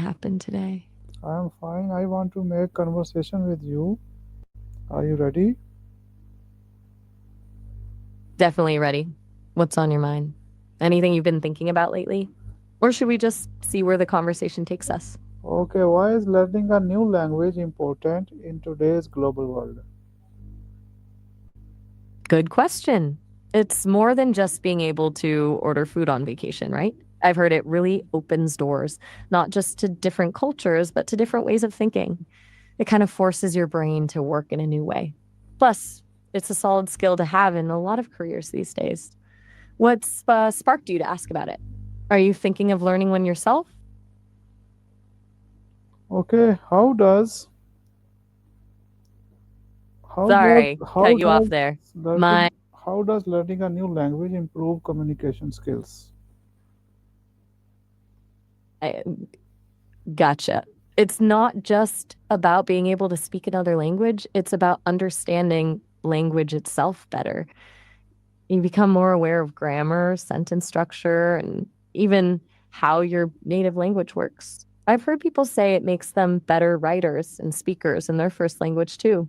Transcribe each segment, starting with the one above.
happen today? I'm fine. I want to make conversation with you. Are you ready? Definitely ready. What's on your mind? Anything you've been thinking about lately? Or should we just see where the conversation takes us? Okay, why is learning a new language important in today's global world? Good question. It's more than just being able to order food on vacation, right? I've heard it really opens doors, not just to different cultures, but to different ways of thinking. It kind of forces your brain to work in a new way. Plus, it's a solid skill to have in a lot of careers these days. What's sparked you to ask about it? Are you thinking of learning one yourself? Okay, how does Sorry, how cut you off does there. learning My how does learning a new language improve communication skills? I, Gotcha. It's not just about being able to speak another language, it's about understanding language itself better. You become more aware of grammar, sentence structure, and even how your native language works. I've heard people say it makes them better writers and speakers in their first language too.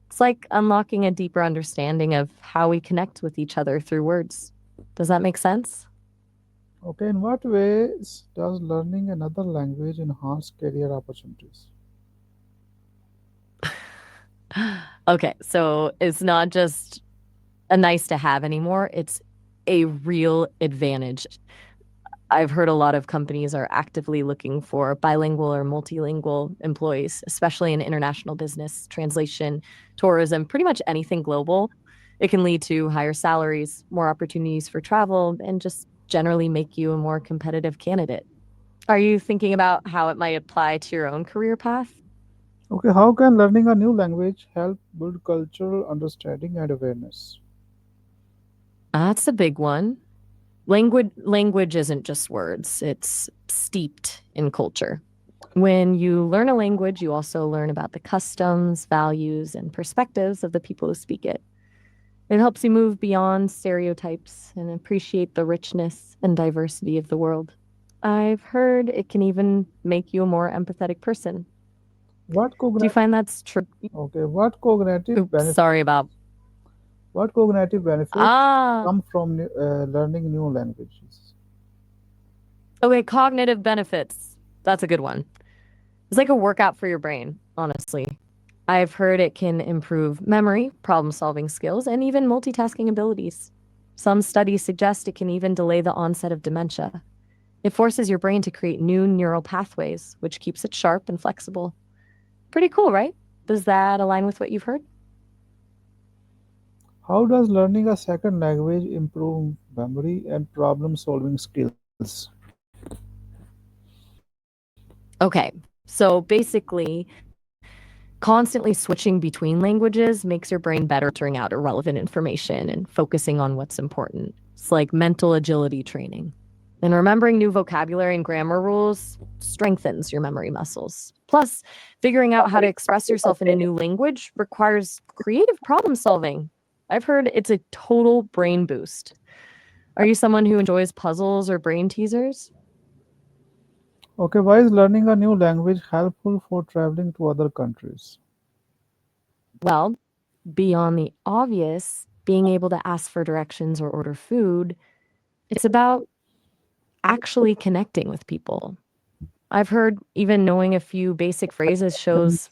It's like unlocking a deeper understanding of how we connect with each other through words. Does that make sense? Okay, in what ways does learning another language enhance career opportunities? Okay, so it's not just a nice to have anymore, it's a real advantage. I've heard a lot of companies are actively looking for bilingual or multilingual employees, especially in international business, translation, tourism, pretty much anything global. It can lead to higher salaries, more opportunities for travel, and just generally make you a more competitive candidate. Are you thinking about how it might apply to your own career path? Okay, how can learning a new language help build cultural understanding and awareness? That's a big one. Language isn't just words, it's steeped in culture. When you learn a language, you also learn about the customs, values, and perspectives of the people who speak it. It helps you move beyond stereotypes and appreciate the richness and diversity of the world. I've heard it can even make you a more empathetic person. What Do you cognitive find that's true? Okay, what cognitive Oops, sorry benefits about. Ah, come from learning new languages? okay, cognitive benefits. That's a good one. It's like a workout for your brain, honestly. I've heard it can improve memory, problem solving skills, and even multitasking abilities. Some studies suggest it can even delay the onset of dementia. It forces your brain to create new neural pathways, which keeps it sharp and flexible. Pretty cool, right? Does that align with what you've heard? How does learning a second language improve memory and problem solving skills? Okay, so basically, constantly switching between languages makes your brain better filtering out irrelevant information and focusing on what's important. It's like mental agility training. And remembering new vocabulary and grammar rules strengthens your memory muscles. Plus, figuring out how to express yourself in a new language requires creative problem solving. I've heard it's a total brain boost. Are you someone who enjoys puzzles or brain teasers? Okay, why is learning a new language helpful for traveling to other countries? Well, beyond the obvious, being able to ask for directions or order food, it's about actually connecting with people. I've heard even knowing a few basic phrases shows,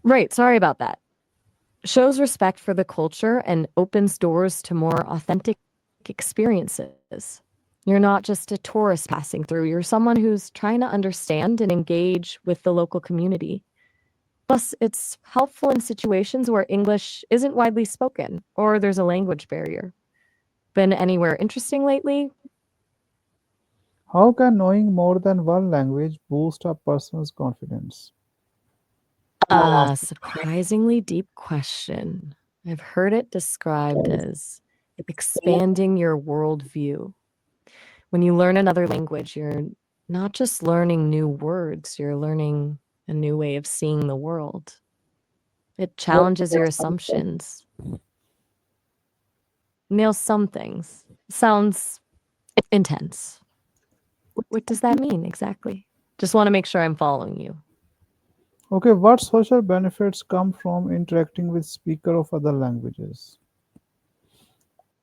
right, sorry about that, shows respect for the culture and opens doors to more authentic experiences. You're not just a tourist passing through, you're someone who's trying to understand and engage with the local community. Plus, it's helpful in situations where English isn't widely spoken or there's a language barrier. Been anywhere interesting lately? How can knowing more than one language boost a person's confidence? Surprisingly deep question. I've heard it described as expanding your worldview. When you learn another language, you're not just learning new words, you're learning a new way of seeing the world. It challenges your assumptions, nails some things. Sounds intense. What does that mean exactly? Just want to make sure I'm following you. Okay, what social benefits come from interacting with speaker of other languages?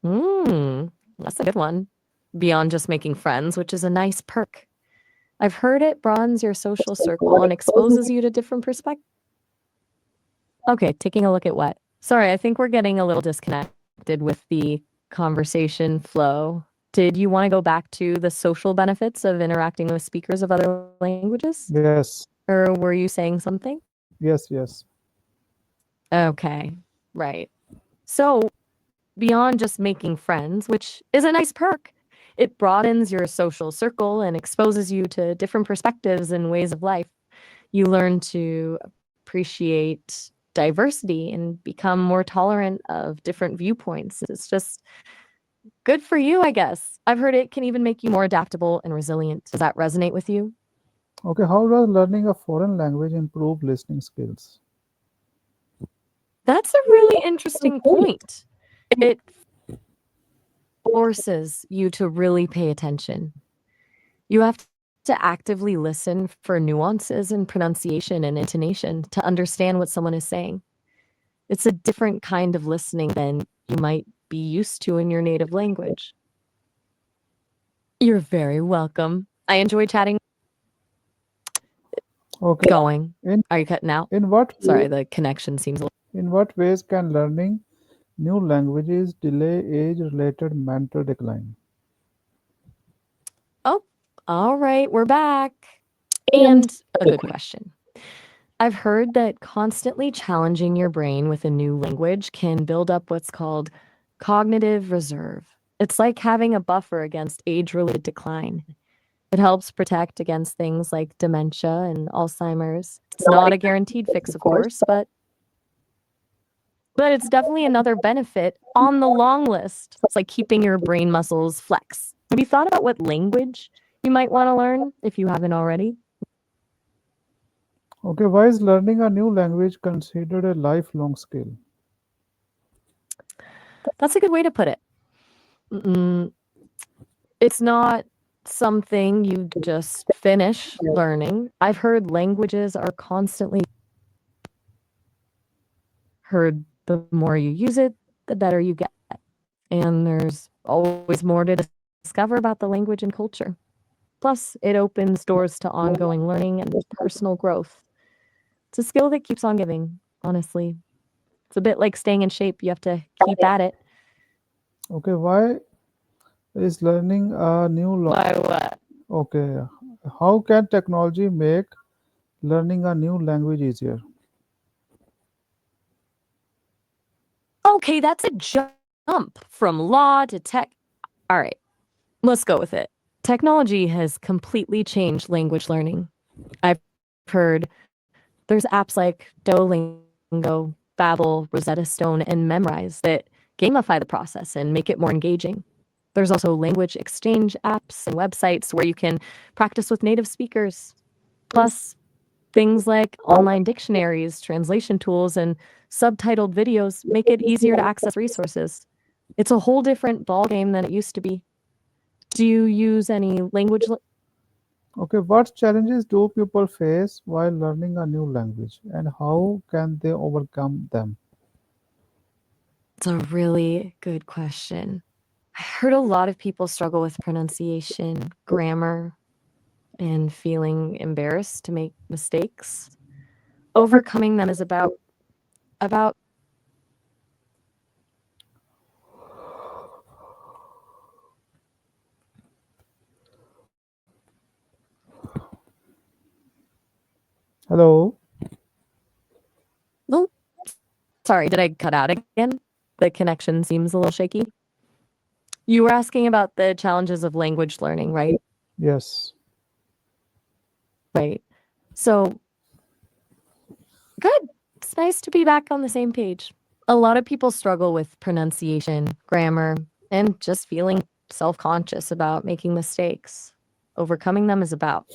That's a good one. Beyond just making friends, which is a nice perk. I've heard it broadens your social circle and exposes you to different perspectives. Okay, taking a look at what? Sorry, I think we're getting a little disconnected with the conversation flow. Did you want to go back to the social benefits of interacting with speakers of other languages? Yes, Or were you saying something? yes. Okay, right. So, beyond just making friends, which is a nice perk, it broadens your social circle and exposes you to different perspectives and ways of life. You learn to appreciate diversity and become more tolerant of different viewpoints. It's just good for you, I guess. I've heard it can even make you more adaptable and resilient. Does that resonate with you? Okay, how does learning a foreign language improve listening skills? That's a really interesting point. It forces you to really pay attention. You have to actively listen for nuances in pronunciation and intonation to understand what someone is saying. It's a different kind of listening than you might be used to in your native language. You're very welcome. I enjoy chatting. Okay, Going. in Are you cutting out? in what Sorry, way, the connection seems a little. in what ways can learning new languages delay age-related mental decline? Oh, all right, we're back. And a good question. I've heard that constantly challenging your brain with a new language can build up what's called cognitive reserve. It's like having a buffer against age related decline. It helps protect against things like dementia and Alzheimer's. It's not a guaranteed fix, of course, but it's definitely another benefit on the long list. It's like keeping your brain muscles flex. Have you thought about what language you might want to learn if you haven't already? Okay, why is learning a new language considered a lifelong skill? That's a good way to put it. Mm, it's not something you just finish learning. I've heard languages are constantly heard. The more you use it, the better you get. And there's always more to discover about the language and culture. Plus, it opens doors to ongoing learning and personal growth. It's a skill that keeps on giving, honestly. It's a bit like staying in shape. You have to keep at it. Okay, why is learning a new Why what? Okay, how can technology make learning a new language easier? Okay, that's a jump from law to tech. All right, let's go with it. Technology has completely changed language learning. I've heard there's apps like Duolingo, Babbel, Rosetta Stone, and Memrise that gamify the process and make it more engaging. There's also language exchange apps and websites where you can practice with native speakers. Plus, things like online dictionaries, translation tools, and subtitled videos make it easier to access resources. It's a whole different ballgame than it used to be. Do you use any language? Okay, what challenges do people face while learning a new language and how can they overcome them? It's a really good question. I heard a lot of people struggle with pronunciation, grammar, and feeling embarrassed to make mistakes. Overcoming them is about Hello? oh, sorry, did I cut out again? The connection seems a little shaky. You were asking about the challenges of language learning, right? Yes. Right. So, good. It's nice to be back on the same page. A lot of people struggle with pronunciation, grammar, and just feeling self conscious about making mistakes. Overcoming them is about.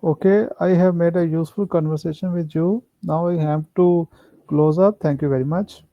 Okay, I have made a useful conversation with you. Now I have to close up. Thank you very much.